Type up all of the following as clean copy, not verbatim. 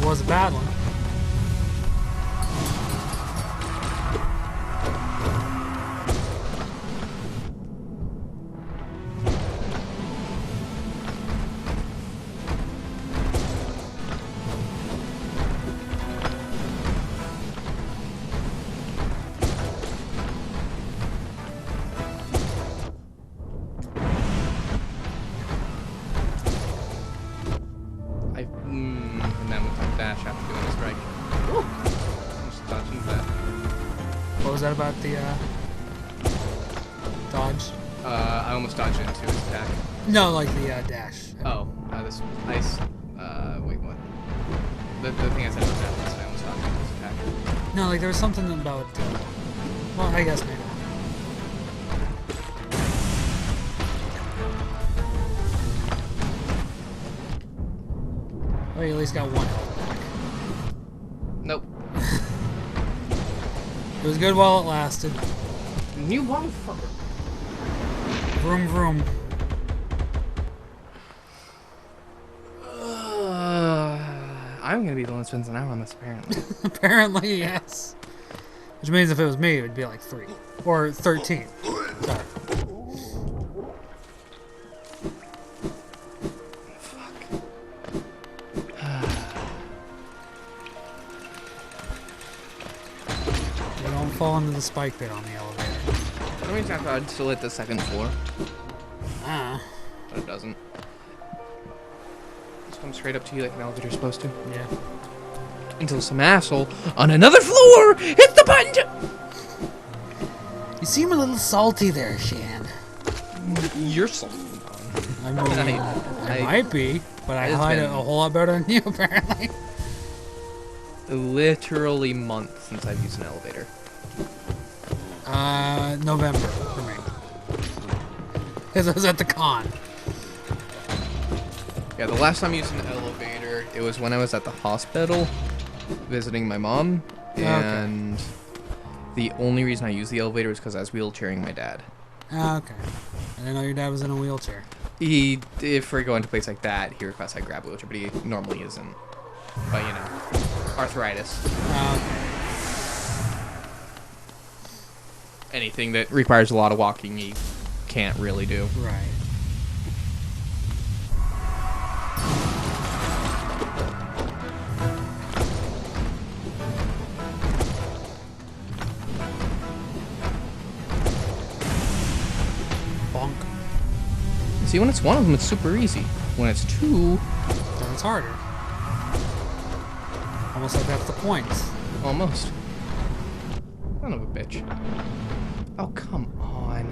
was a bad one. And then with my dash after doing a strike. Ooh. Just dodging that. What was that about the dodge? I almost dodged into his attack. No, like the dash. Oh, this ice. Wait, what? The thing I said about that last time was dodging into his attack. No, like there was something about. Well, I guess maybe. Well, you at least got one health back. Nope. It was good while it lasted. You motherfucker. Vroom vroom. I'm gonna be the one that spends an hour on this, apparently. Apparently, yes. Which means if it was me, it would be like 3. Or 13. Sorry. You don't fall into the spike bit on the elevator. I don't think I'd still hit the second floor. Ah. But it doesn't. Just comes straight up to you like an elevator's supposed to. Yeah. Until some asshole on another floor hits the button to... You seem a little salty there, Shan. You're salty. I mean, I might be, but I hide it a whole lot better than you, apparently. Literally months since I've used an elevator. November for me. Because I was at the con. Yeah, the last time I used an elevator, it was when I was at the hospital visiting my mom, and the only reason I used the elevator was because I was wheelchairing my dad. Okay. I didn't know your dad was in a wheelchair. If we're going to a place like that, he requests I grab a wheelchair, but he normally isn't. But, you know, arthritis. Okay. Anything that requires a lot of walking, he can't really do. Right. Bonk. See, when it's one of them, it's super easy. When it's two... Then it's harder. Almost like that's the point. Almost. Son of a bitch. Oh, come on.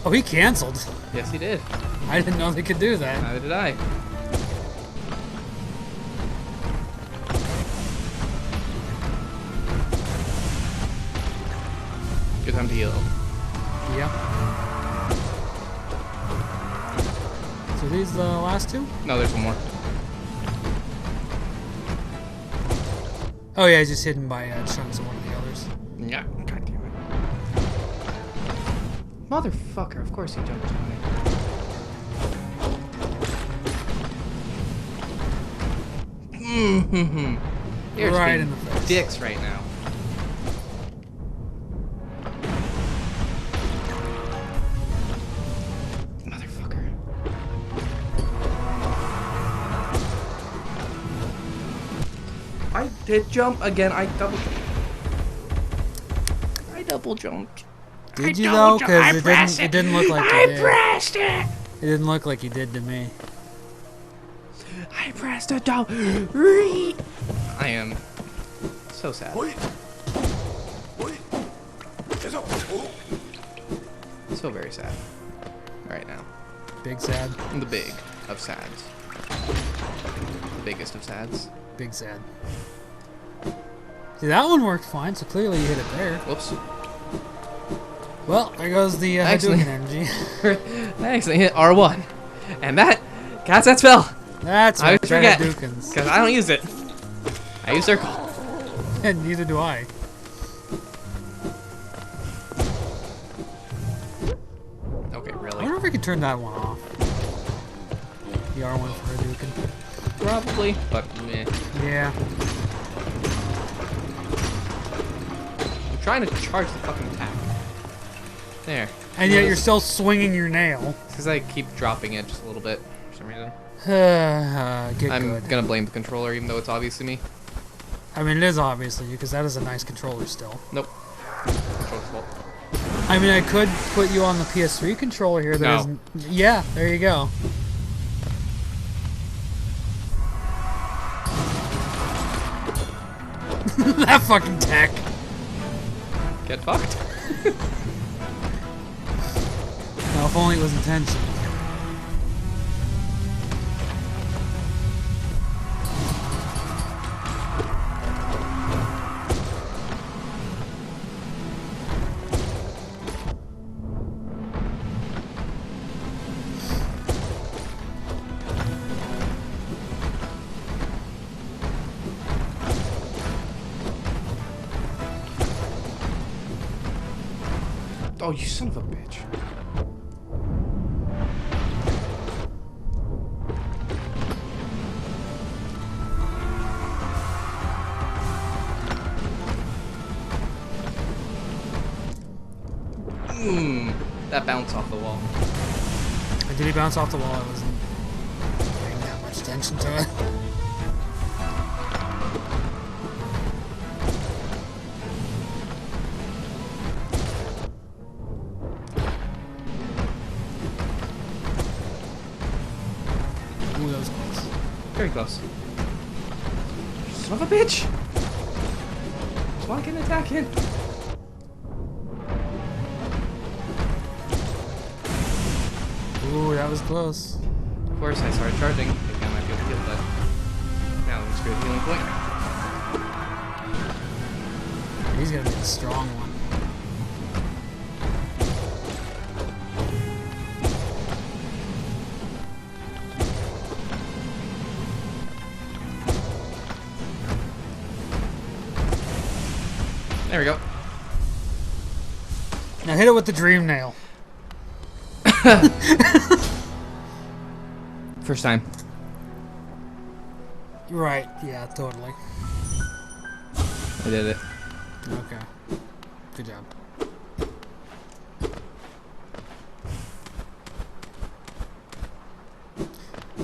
Oh, he canceled. Yes, he did. I didn't know they could do that. Neither did I. Good time to heal. Yep. So these the last two? No, there's one more. Oh yeah, he's just hidden by chunks of one of the others. Yeah, god damn it. Motherfucker, of course he jumped on me. You're right just in the face. dicks right now. Motherfucker. I did jump again. I double jumped. Did you though? Because it didn't look like you did. I pressed it. It didn't look like you did to me. I pressed a double. I am so sad. So very sad right now. Big sad. The big of sads. The biggest of sads. Big sad. See, that one worked fine, so clearly you hit it there. Whoops. Well, there goes the Excellent. Hadouken energy. I actually hit R1. And that cast that spell. That's I right, always forget. Hadoukens. Because I don't use it. I use circle. And neither do I. I could turn that one off. The R1 for Hadouken. Probably, but meh. Yeah. I'm trying to charge the fucking attack. There. And yet you're still swinging your nail. It's because I keep dropping it just a little bit for some reason. I'm I'm gonna blame the controller, even though it's obviously me. I mean, it is obviously you, because that is a nice controller still. Nope. Controller's fault. I mean, I could put you on the PS3 controller here. That No. isn't. Yeah, there you go. That fucking tech. Get fucked. Now, if only it was intentional. Oh, you son of a bitch. That bounced off the wall. Did he bounce off the wall? I wasn't paying that much attention to it. Ooh, that was close. Very close. Son of a bitch! Just want to get an attack in. Ooh, that was close. Of course, I started charging. I think I might be able to heal, but now I'm just good healing point. He's gonna be a strong one. There we go. Now hit it with the dream nail. First time. Right, yeah, totally. I did it. Okay. Good job.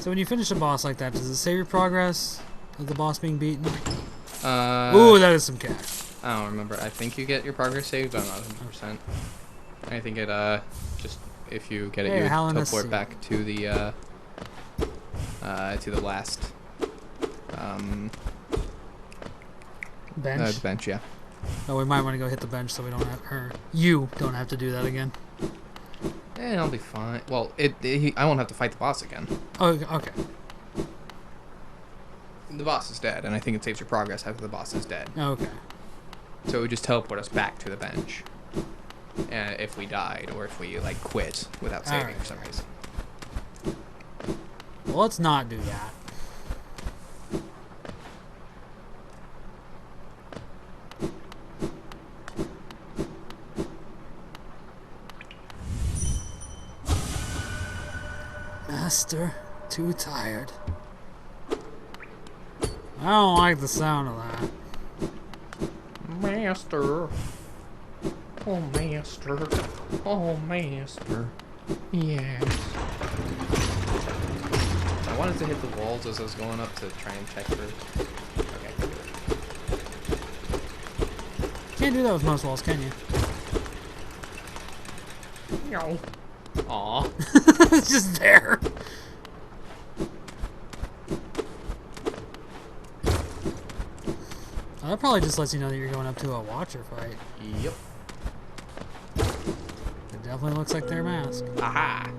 So when you finish a boss like that, does it save your progress of the boss being beaten? Ooh, that is some cash. I don't remember. I think you get your progress saved, but I'm not 100%. I think it, just, if you get it, Hey, you Helen, teleport back to the last, Bench? bench, yeah. Oh, we might want to go hit the bench so we don't have her. You don't have to do that again. I'll be fine. Well, I won't have to fight the boss again. Oh, okay. The boss is dead, and I think it saves your progress after the boss is dead. Okay. So it would just teleport us back to the bench. If we died, or if we, like, quit without saving Alright. for some reason. Well, let's not do that. Master, too tired. I don't like the sound of that. Master. Oh, master. Oh, master. Yes. I wanted to hit the walls as I was going up to try and check for... Okay, I can do it. Can't do that with most walls, can you? No. Aw. It's just there. That probably just lets you know that you're going up to a watcher fight. Yep. It definitely looks like their mask. Aha!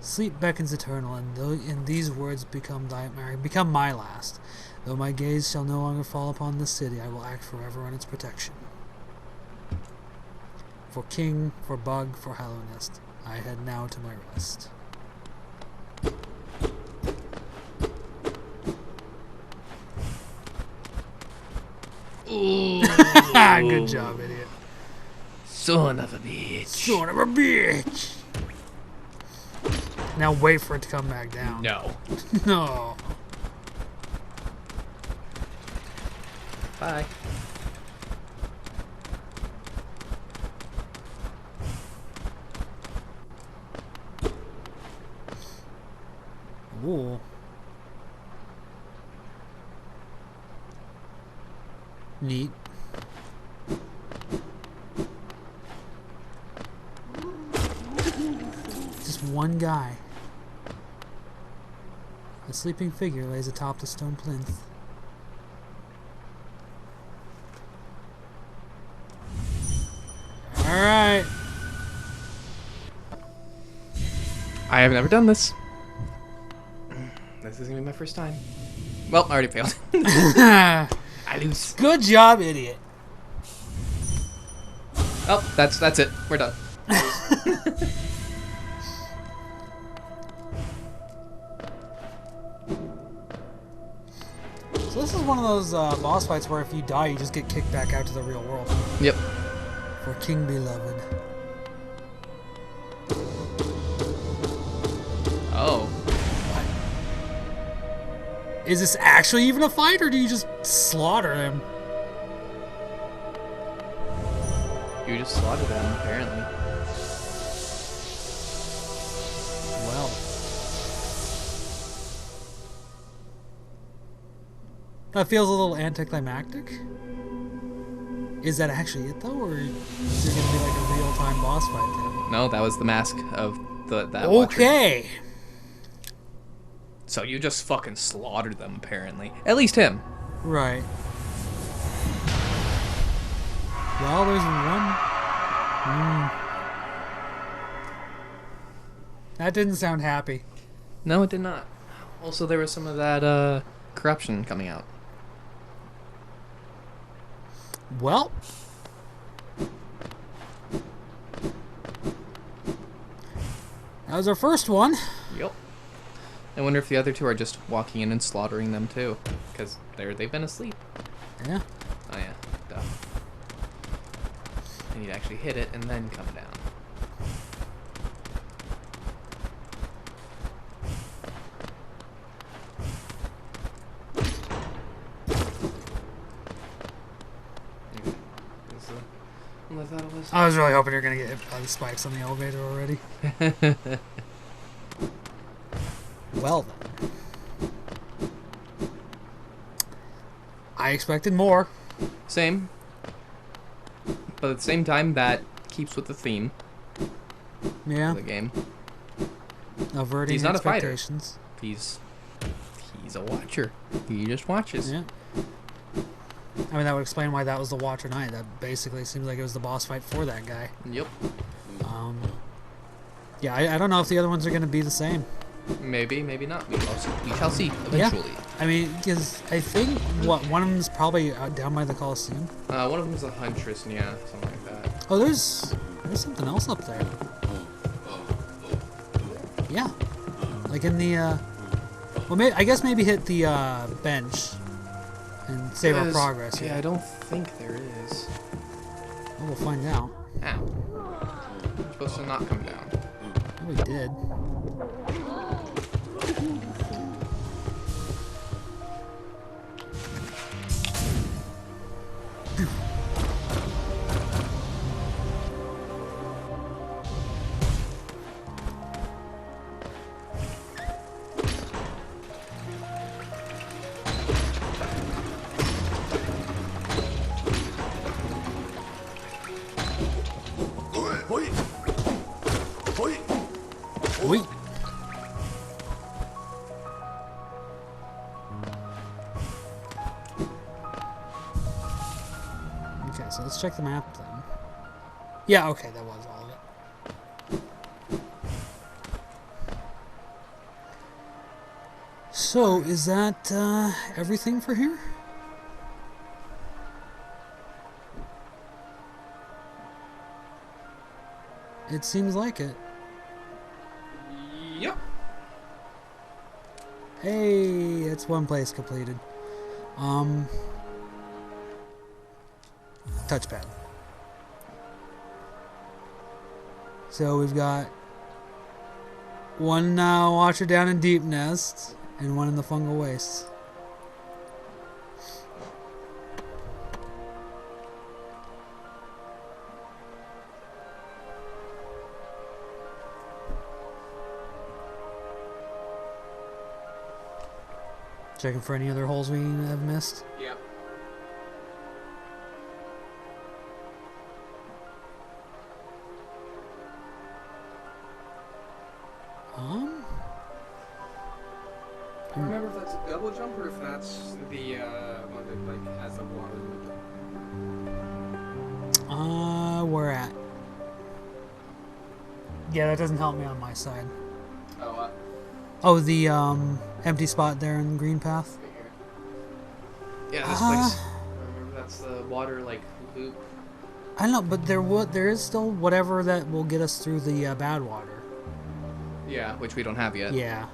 Sleep beckons eternal, and these words become my last. Though my gaze shall no longer fall upon this city, I will act forever on its protection. For king, for bug, for Hallownest, I head now to my rest. Ooh. Good job, idiot. Son of a bitch. Son of a bitch! Now wait for it to come back down. No. No. Bye. Ooh. Neat. Just one guy. A sleeping figure lays atop the stone plinth. Alright. I have never done this. This is gonna be my first time. Well, I already failed. I lose. Good job, idiot. Oh, that's it. We're done. So this is one of those boss fights where if you die, you just get kicked back out to the real world. Yep. For King Beloved. Oh. Is this actually even a fight, or do you just slaughter him? You just slaughtered them, apparently. Well. That feels a little anticlimactic. Is that actually it, though, or is there going to be like a real-time boss fight then? No, that was the mask of that watcher. Okay. So you just fucking slaughtered them, apparently. At least him. Right. Well, there's one. That didn't sound happy. No, it did not. Also, there was some of that corruption coming out. Well. That was our first one. Yep. I wonder if the other two are just walking in and slaughtering them too, because they've been asleep. Yeah. Oh yeah, duh. I need to actually hit it and then come down. I was really hoping you were going to get hit by the spikes on the elevator already. Well then. I expected more. Same. But at the same time, that keeps with the theme Yeah. of the game. Averting He's not a fighter. expectations. He's a watcher. He just watches. Yeah. I mean, that would explain why that was the Watcher Knight. That basically seems like it was the boss fight for that guy. Yep. Yeah, I don't know if the other ones are going to be the same. Maybe, maybe not. We shall see eventually. Yeah. I mean, because I think, one of them is probably down by the Coliseum. One of them is a huntress, and yeah, something like that. Oh, there's something else up there. Yeah. Like in the, well, I guess maybe hit the bench and save our progress. Yeah, I don't think there is. Well, we'll find out. Ow. I'm supposed to not come down. Oh, we did. Wait. Okay, so let's check the map then. Yeah, okay, that was all of it. So, is that everything for here? It seems like it. Yep. Hey, it's one place completed. Touchpad. So we've got One watcher down in Deep Nest, and one in the Fungal Wastes. Checking for any other holes we have missed. Yep. I don't remember if that's a double jump or if that's the one that like has the water loop. Where at? Yeah, that doesn't help me on my side. Oh, Oh, the empty spot there in the green path. right here. Yeah, this place. I remember that's the water like loop. I don't know, but there is still whatever that will get us through the bad water. Yeah, which we don't have yet. Yeah.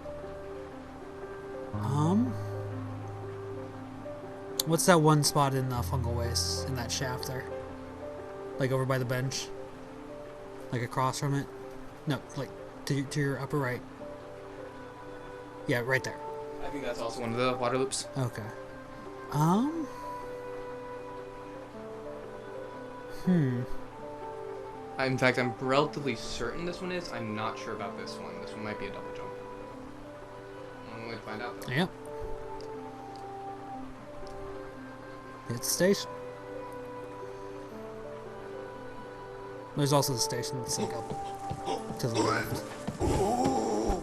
What's that one spot in Fungal Waste in that shaft there? Like over by the bench, like across from it. No, like to your upper right. Yeah, right there. I think that's also one of the water loops. Okay. In fact, I'm relatively certain this one is. I'm not sure about this one. This one might be a double jump. I'm going to find out though. Yep. It's the station. There's also the station that's like up to the left. Oh,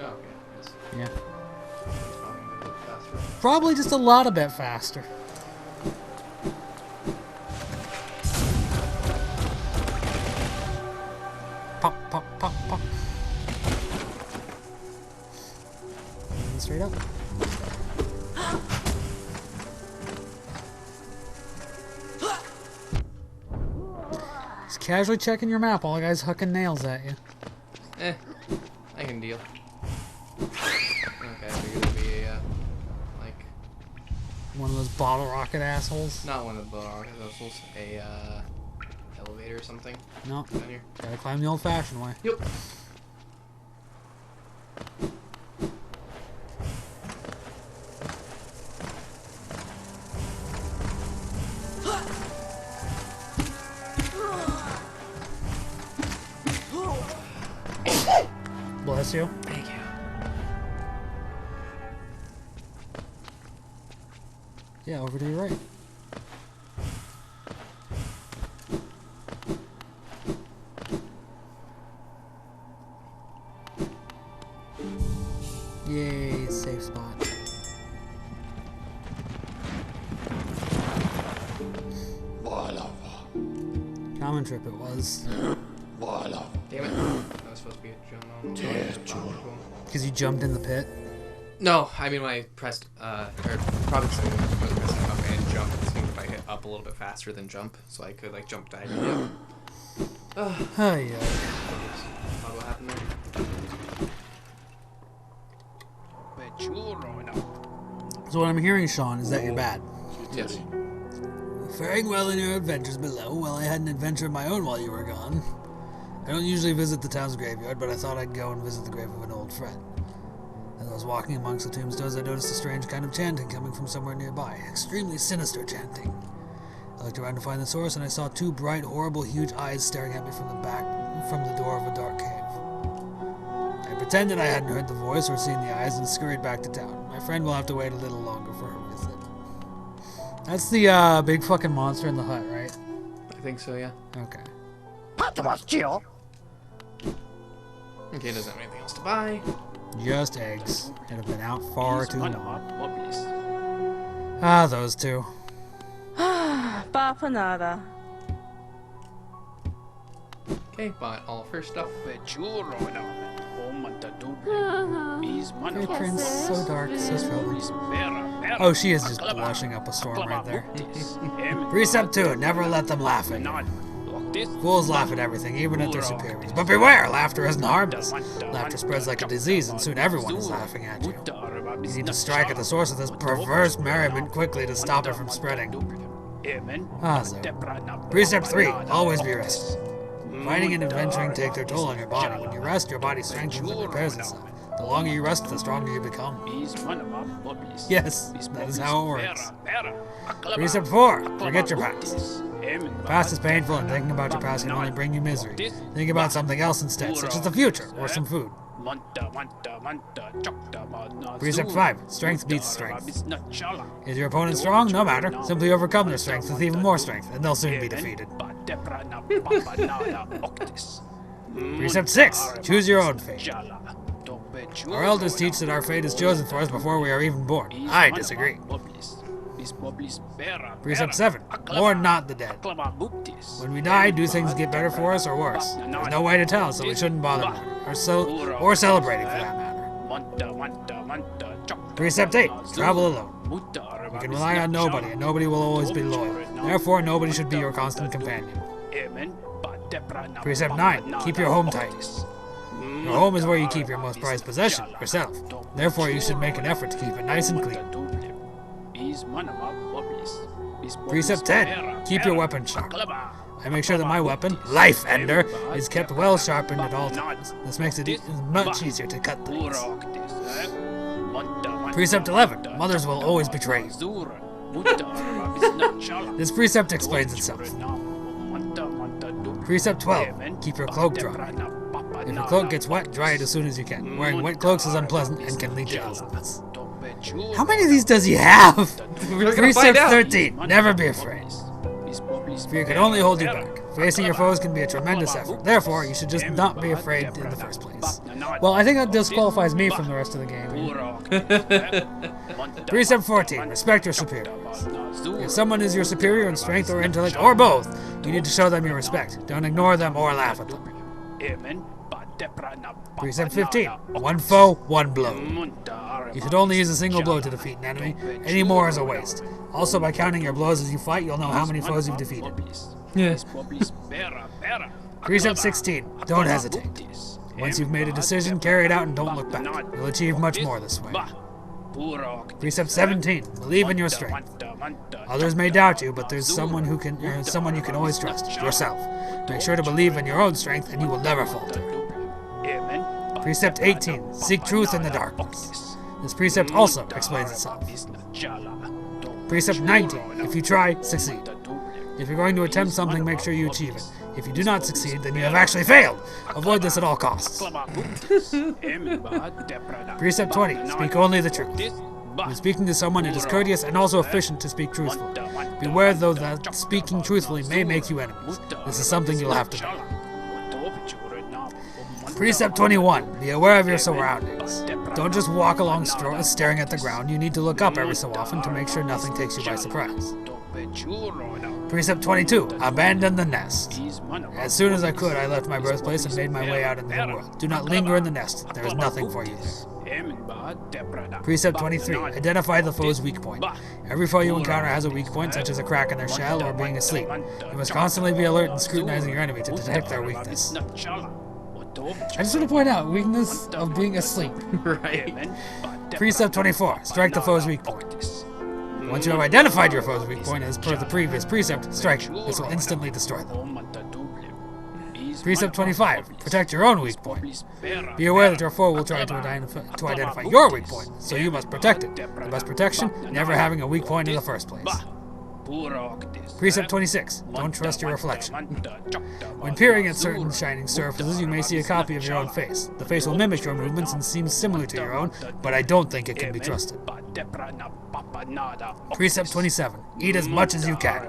okay. Yeah. Probably a bit faster. Probably just a lot a bit faster. Pop, pop, pop, pop. And straight up. Just casually checking your map while the guy's hucking nails at you. I can deal. Okay, I figured it'd be a, like... One of those bottle rocket assholes. Not one of the bottle rocket assholes. Elevator or something. No, Down here. gotta climb the old-fashioned way. Yep. Bless you. Thank you. Yeah, over to your right. Yay, safe spot. Common trip it was. Damn it. That was supposed to be a jump. Because you jumped in the pit. No, I mean when I pressed, or probably something I was pressing up and jump, it seemed if I hit up a little bit faster than jump, so I could like jump diagonally. Oh, yeah. What happened there? So what I'm hearing, Sean, is that you're bad. Yes. Faring well in your adventures below. Well, I had an adventure of my own while you were gone. I don't usually visit the town's graveyard, but I thought I'd go and visit the grave of an old friend. As I was walking amongst the tombstones, I noticed a strange kind of chanting coming from somewhere nearby. Extremely sinister chanting. I looked around to find the source, and I saw two bright, horrible, huge eyes staring at me from the door of a dark cave. I pretended I hadn't heard the voice or seen the eyes and scurried back to town. My friend will have to wait a little longer for her visit. That's the big fucking monster in the hut, right? I think so, yeah. Okay. Okay, doesn't have anything else to buy. Just eggs. It have been out far too long. Ah, those two. Bapanada. Okay, bought all of her stuff. Patron's so dark, so strawberry. Oh, she is just blushing up a storm right there. Precept 2, never let them laugh at you. Fools laugh at everything, even at their superiors. But beware, laughter isn't harmless. Laughter spreads like a disease, and soon everyone is laughing at you. You need to strike at the source of this perverse merriment quickly to stop it from spreading. Ah, so. Precept 3, always be rested. Fighting and adventuring take their toll on your body. When you rest, your body strengthens and repairs itself. The longer you rest, the stronger you become. Yes, that is how it works. Precept 4. Forget your past. The past is painful, and thinking about your past can only bring you misery. Think about something else instead, such as the future, or some food. Precept 5. Strength beats strength. Is your opponent strong? No matter. Simply overcome their strength with even more strength, and they'll soon be defeated. Precept 6. Choose your own fate. Our elders teach that our fate is chosen for us before we are even born. I disagree. Precept 7. Mourn not the dead. When we die, do things get better for us or worse? There's no way to tell, so we shouldn't bother mourning, or celebrating for that matter. Precept 8. Travel alone. You can rely on nobody, and nobody will always be loyal. Therefore, nobody should be your constant companion. Precept 9. Keep your home tight. Your home is where you keep your most prized possession, yourself. Therefore, you should make an effort to keep it nice and clean. Precept 10. Keep your weapon sharp. I make sure that my weapon, Life Ender, is kept well sharpened at all times. This makes it much easier to cut things. Precept 11. Mothers will always betray you. This precept explains itself. Precept 12. Keep your cloak dry. If your cloak gets wet, dry it as soon as you can. Wearing wet cloaks is unpleasant and can lead to illness. How many of these does he have? Precept 13. Never be afraid. Fear can only hold you back. Facing your foes can be a tremendous effort. Therefore, you should just not be afraid in the first place. Well, I think that disqualifies me from the rest of the game. Precept 14. Respect your superiors. If someone is your superior in strength or intellect, or both, you need to show them your respect. Don't ignore them or laugh at them. Precept 15. One foe, one blow. You should only use a single blow to defeat an enemy. Any more is a waste. Also, by counting your blows as you fight, you'll know how many foes you've defeated. Yes. Precept 16. Don't hesitate. Once you've made a decision, carry it out and don't look back. You'll achieve much more this way. Precept 17. Believe in your strength. Others may doubt you, but there's someone you can always trust. Yourself. Make sure to believe in your own strength and you will never falter. Precept 18. Seek truth in the darkness. This precept also explains itself. Precept 19. If you try, succeed. If you're going to attempt something, make sure you achieve it. If you do not succeed, then you have actually failed. Avoid this at all costs. Precept 20. Speak only the truth. When speaking to someone, it is courteous and also efficient to speak truthfully. Beware, though, that speaking truthfully may make you enemies. This is something you'll have to do. Precept 21. Be aware of your surroundings. Don't just walk along staring at the ground. You need to look up every so often to make sure nothing takes you by surprise. Precept 22. Abandon the nest. As soon as I could, I left my birthplace and made my way out into the world. Do not linger in the nest. There is nothing for you there. Precept 23. Identify the foe's weak point. Every foe you encounter has a weak point, such as a crack in their shell or being asleep. You must constantly be alert and scrutinizing your enemy to detect their weakness. I just want to point out, weakness of being asleep. Right. Precept 24. Strike the foe's weak point. Once you have identified your foe's weak point, as per the previous precept, strike. This will instantly destroy them. Precept 25. Protect your own weak point. Be aware that your foe will try to identify your weak point, so you must protect it. The best protection, never having a weak point in the first place. Precept 26. Don't trust your reflection. When peering at certain shining surfaces, you may see a copy of your own face. The face will mimic your movements and seem similar to your own, but I don't think it can be trusted. Precept 27. Eat as much as you can.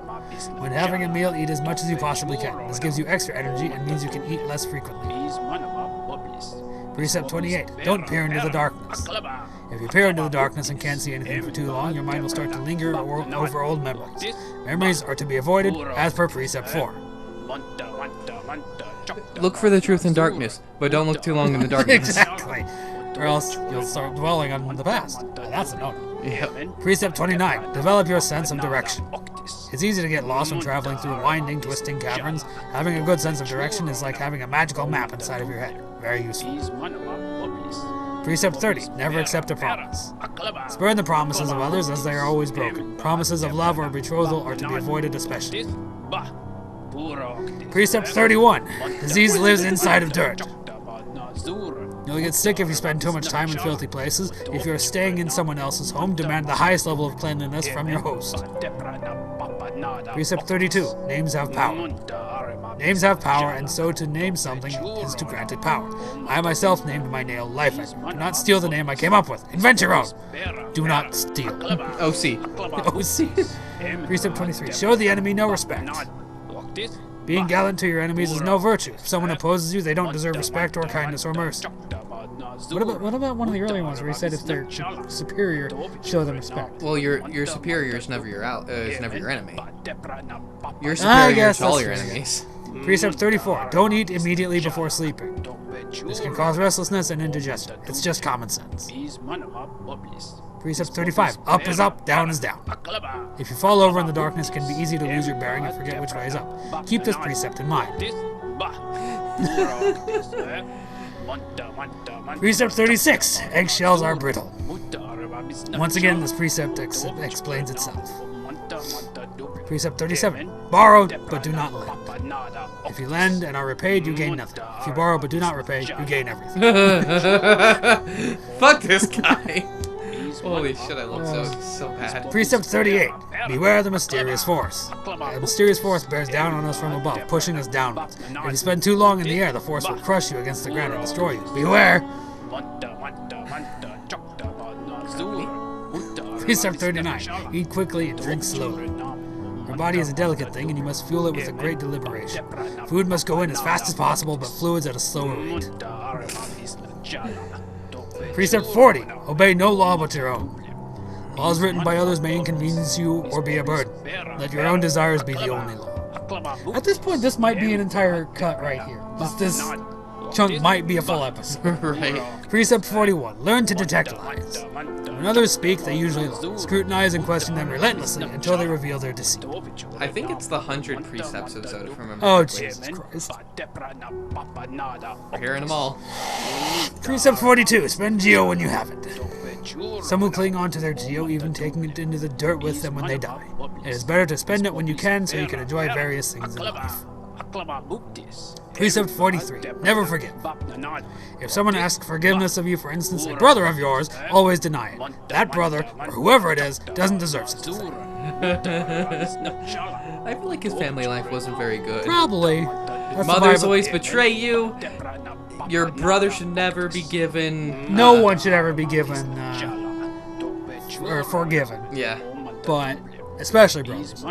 When having a meal, eat as much as you possibly can. This gives you extra energy and means you can eat less frequently. Precept 28. Don't peer into the darkness. If you peer into the darkness and can't see anything for too long, your mind will start to linger over old memories. Memories are to be avoided, as per Precept 4. Look for the truth in darkness, but don't look too long in the darkness. Exactly. Or else you'll start dwelling on the past. And that's a no-no. Yep. Precept 29. Develop your sense of direction. It's easy to get lost when traveling through winding, twisting caverns. Having a good sense of direction is like having a magical map inside of your head. Very useful. Precept 30. Never accept a promise. Spurn the promises of others as they are always broken. Promises of love or betrothal are to be avoided especially. Precept 31. Disease lives inside of dirt. You'll get sick if you spend too much time in filthy places. If you're staying in someone else's home, demand the highest level of cleanliness from your host. Precept 32. Names have power. Names have power, and so to name something is to grant it power. I myself named my nail Life Engine. Do not steal the name I came up with. Invent your own. Do not steal. OC. OC. Precept 23. Show the enemy no respect. Being gallant to your enemies is no virtue. If someone opposes you, they don't deserve respect or kindness or mercy. What about one of the earlier ones where he said if they're superior, show them respect? Well, your superior is never your enemy. Your superior to all your enemies. Precept 34. Don't eat immediately before sleeping. This can cause restlessness and indigestion. It's just common sense. Precept 35. Up is up, down is down. If you fall over in the darkness, it can be easy to lose your bearing and forget which way is up. Keep this precept in mind. Precept 36. Eggshells are brittle. Once again, this precept explains itself. Precept 37. Borrow, but do not lend. If you lend and are repaid, you gain nothing. If you borrow but do not repay, you gain everything. Fuck this guy. Holy shit, I look so bad. Precept 38. Beware the mysterious force. The mysterious force bears down on us from above, pushing us downwards. If you spend too long in the air, the force will crush you against the ground and destroy you. Beware! Precept 39. Eat quickly and drink slowly. Your body is a delicate thing, and you must fuel it with a great deliberation. Food must go in as fast as possible, but fluids at a slower rate. Precept 40. Obey no law but your own. Laws written by others may inconvenience you or be a burden. Let your own desires be the only law. At this point, this might be an entire cut right here. This chunk might be a full episode. Right. Precept 41. Learn to detect lies. When others speak, they usually lie. Scrutinize and question them relentlessly until they reveal their deceit. I think it's the 100 precepts episode, if I remember Oh, correctly. Jesus Christ. We're hearing them all. Precept 42. Spend geo when you have it. Some will cling on to their geo, even taking it into the dirt with them when they die. It is better to spend it when you can so you can enjoy various things in life. Precept 43. Never forgive. If someone asks forgiveness of you, for instance, a brother of yours, always deny it. That brother, or whoever it is, doesn't deserve such a thing. I feel like his family life wasn't very good. Probably. That's Mothers always betray you. Your brother should never be given... No one should ever be given, or forgiven. Yeah. But, especially brothers.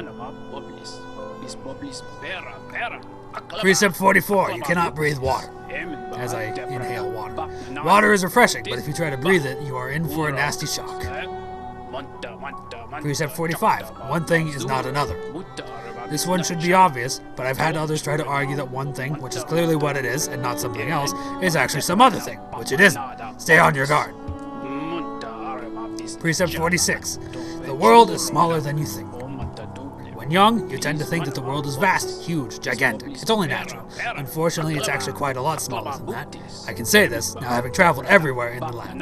Precept 44. You cannot breathe water. As I inhale water. Water is refreshing, but if you try to breathe it, you are in for a nasty shock. Precept 45. One thing is not another. This one should be obvious, but I've had others try to argue that one thing, which is clearly what it is and not something else, is actually some other thing, which it isn't. Stay on your guard. Precept 46. The world is smaller than you think. When young, you tend to think that the world is vast, huge, gigantic. It's only natural. Unfortunately, it's actually quite a lot smaller than that. I can say this, now having traveled everywhere in the land.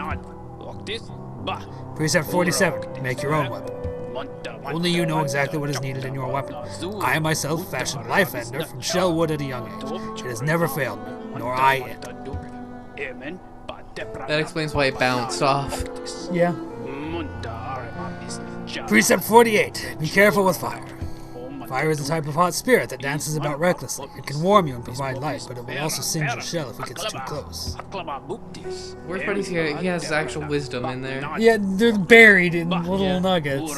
Precept 47. Make your own weapon. Only you know exactly what is needed in your weapon. I myself fashioned Life Ender from shell wood at a young age. It has never failed me, nor I it. That explains why it bounced off. Yeah. Precept 48. Be careful with fire. Fire is a type of hot spirit that dances about recklessly. It can warm you and provide light, but it will also singe your shell if it gets too close. Where's Buddy's here? He has actual wisdom in there. Yeah, they're buried in little nuggets.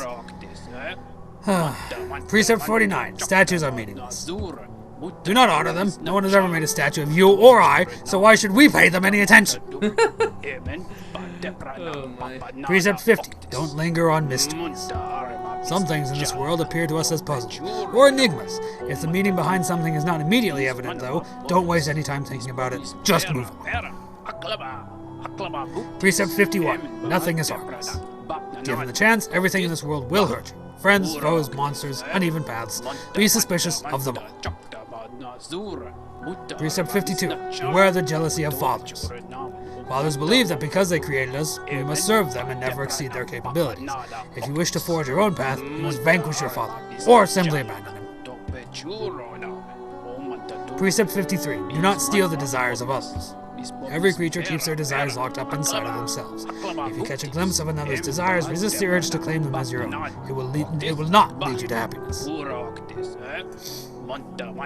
Precept 49. Statues are meaningless. Do not honor them. No one has ever made a statue of you or I, so why should we pay them any attention? Oh my. Precept 50. Don't linger on mysteries. Some things in this world appear to us as puzzles, or enigmas. If the meaning behind something is not immediately evident, though, don't waste any time thinking about it. Just move on. Precept 51. Nothing is harmless. Given the chance, everything in this world will hurt you. Friends, foes, monsters, uneven paths. Be suspicious of them all. Precept 52. Beware the jealousy of fathers. Fathers believe that because they created us, we must serve them and never exceed their capabilities. If you wish to forge your own path, you must vanquish your father, or simply abandon him. Precept 53. Do not steal the desires of others. Every creature keeps their desires locked up inside of themselves. If you catch a glimpse of another's desires, resist the urge to claim them as your own. It will not lead you to happiness.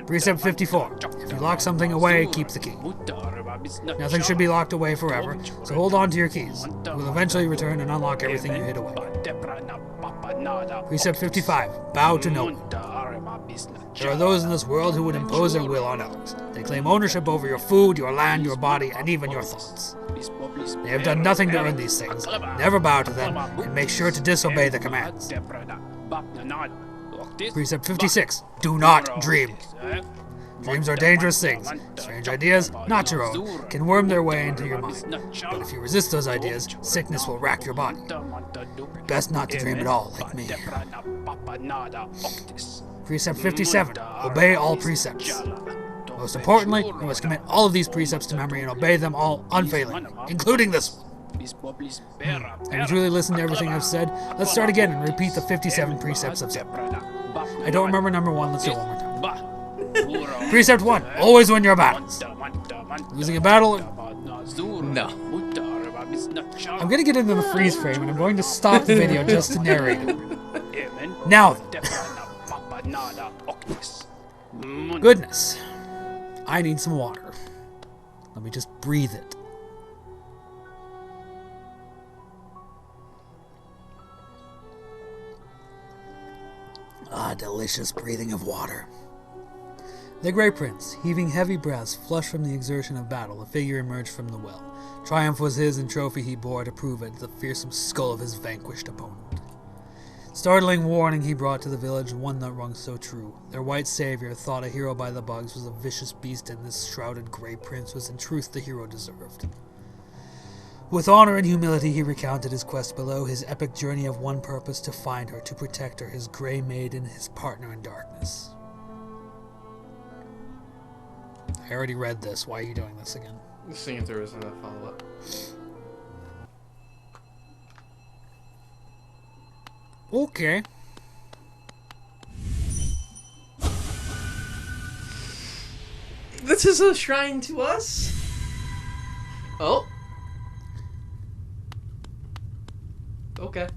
Precept 54. If you lock something away, keep the key. Nothing should be locked away forever, so hold on to your keys. You will eventually return and unlock everything you hid away. Precept 55. Bow to no one. There are those in this world who would impose their will on others. They claim ownership over your food, your land, your body, and even your thoughts. They have done nothing to earn these things. Never bow to them, and make sure to disobey the commands. Precept 56. Do not dream. Dreams are dangerous things. Strange ideas, not your own, can worm their way into your mind. But if you resist those ideas, sickness will rack your body. Best not to dream at all, like me. Precept 57. Obey all precepts. Most importantly, you must commit all of these precepts to memory and obey them all unfailingly, including this one. Have you truly listened to everything I've said? Let's start again and repeat the 57 precepts I've said. I don't remember number 1, let's do it one more time. Precept 1. Always win your battles. Losing a battle... No. I'm going to get into the freeze frame and I'm going to stop the video just to narrate it. Now then. Goodness. I need some water. Let me just breathe it. Ah, delicious breathing of water. The Grey Prince, heaving heavy breaths, flushed from the exertion of battle, a figure emerged from the well. Triumph was his, and trophy he bore to prove it, the fearsome skull of his vanquished opponent. Startling warning he brought to the village, one that rung so true. Their white savior, thought a hero by the bugs, was a vicious beast, and this shrouded Grey Prince was in truth the hero deserved. With honor and humility he recounted his quest below, his epic journey of one purpose, to find her, to protect her, his grey maiden, his partner in darkness. I already read this. Why are you doing this again? Seeing if there was a follow-up. Okay. This is a shrine to us? Oh. Okay.